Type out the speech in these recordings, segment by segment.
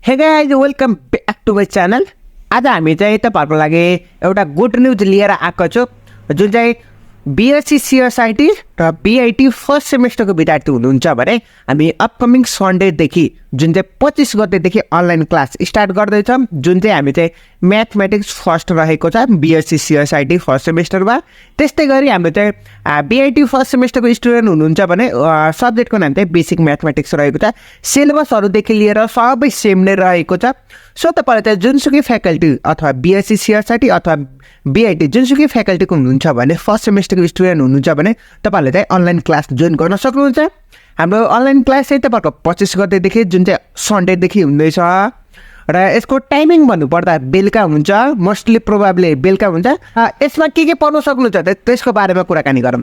हे guys welcome back to my channel. आज हामी चाहिँ तपाईँहरूको लागि एउटा गुड न्युज लिएर आएको छु, जुन चाहिँ BSc.CSIT र BIT फर्स्ट सेमेस्टरको विद्यार्थी हुनुहुन्छ भने हामी अपकमिङ सन्डेदेखि जुन चाहिँ 25 गतेदेखि अनलाइन क्लास स्टार्ट गर्दैछौँ, जुन चाहिँ हामी चाहिँ म्याथमेटिक्स फर्स्ट रहेको छ BSc.CSIT फर्स्ट सेमेस्टरमा। त्यस्तै गरी हामी चाहिँ BIT फर्स्ट सेमेस्टरको स्टुडेन्ट हुनुहुन्छ भने सब्जेक्टको नाम चाहिँ बेसिक म्याथमेटिक्स रहेको छ। सिलेबसहरूदेखि लिएर सबै सेम नै रहेको छ। सो तपाईँले चाहिँ जुनसुकै फ्याकल्टी अथवा BSc.CSIT अथवा BIT जुनसुकै फ्याकल्टीको हुनुहुन्छ भने फर्स्ट सेमेस्टरको स्टुडेन्ट हुनुहुन्छ भने तपाईँहरूले चाहिँ अनलाइन क्लास जोइन गर्न सक्नुहुन्छ। हाम्रो अनलाइन क्लास चाहिँ तपाईँहरूको 25 गतेदेखि जुन चाहिँ सन्डेदेखि हुँदैछ र यसको टाइमिङ भन्नुपर्दा बेलुका हुन्छ, मोस्टली प्रोभाब्ली बेलुका हुन्छ। यसमा के पढ्न सक्नुहुन्छ त्यसको बारेमा कुराकानी गरौँ।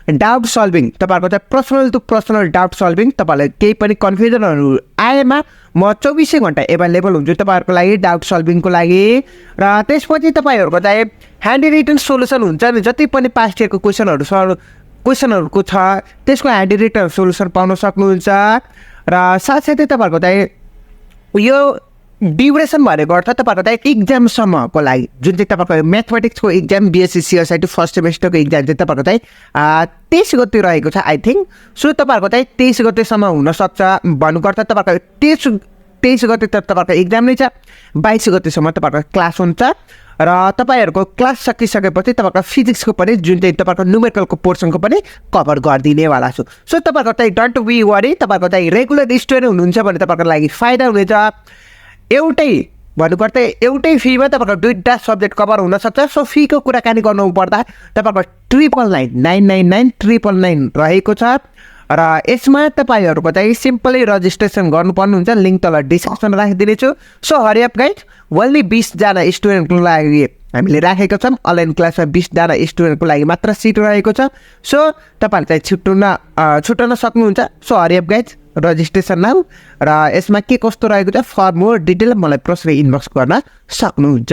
डाउट सल्भिङ, तपाईँहरूको चाहिँ personal to personal doubt solving. तपाईँलाई केही पनि कन्फ्युजनहरू आएमा म 24 घन्टा एभाइलेबल हुन्छु तपाईँहरूको लागि डाउट सल्भिङको लागि। र त्यसपछि तपाईँहरूको चाहिँ ह्यान्ड रिटन सोल्युसन हुन्छ नि, जति पनि पास्ट इयरको क्वेसनहरूको छ त्यसको ह्यान्ड रिटन सोल्युसन पाउन सक्नुहुन्छ। र साथसाथै तपाईँहरूको चाहिँ यो ड्युरेसन भनेको अर्थ तपाईँहरूको चाहिँ इक्जामसम्मको लागि जुन चाहिँ तपाईँहरूको म्याथमेटिक्सको इक्जाम BSc.CSIT फर्स्ट सेमेस्टरको इक्जाम चाहिँ तपाईँहरूको चाहिँ 23 गते रहेको छ आई थिङ्क। सो तपाईँहरूको चाहिँ 23 गतेसम्म हुनसक्छ भन्नुपर्छ। तपाईँहरूको 23 गते त तपाईँहरूको इक्जाम नै छ, 22 गतेसम्म तपाईँहरूको क्लास हुन्छ। र तपाईँहरूको क्लास सकिसकेपछि तपाईँहरूको फिजिक्सको पनि जुन चाहिँ तपाईँहरूको न्युमेरिकलको पोर्सनको पनि कभर गरिदिनेवाला छु। सो तपाईँहरूको चाहिँ डोन्ट बी वरी, तपाईँहरूको चाहिँ रेगुलर स्टुडेन्ट हुनुहुन्छ भने तपाईँहरूको लागि फाइदा हुनेछ। एउटै फीमा तपाईँहरूको दुईवटा सब्जेक्ट कभर हुनसक्छ। सो फीको कुराकानी गर्नुपर्दा तपाईँहरूको 999 रहेको छ। र यसमा तपाईँहरूको चाहिँ सिम्पली रजिस्ट्रेसन गर्नुपर्ने हुन्छ, लिङ्क तल डिस्क्रिप्सनमा राखिदिनेछु। सो हरिअप गाइड, ओन्ली 20 जना स्टुडेन्टको लागि हामीले राखेको छौँ। अनलाइन क्लासमा 20 जना स्टुडेन्टको लागि मात्र सिट रहेको छ। सो तपाईँहरूले चाहिँ छुट्याउन सक्नुहुन्छ। So हरिअप guide, registration now. र यसमा के कस्तो रहेको छ फर मोर डिटेल मलाई पर्सनली इनबक्स गर्न सक्नुहुन्छ।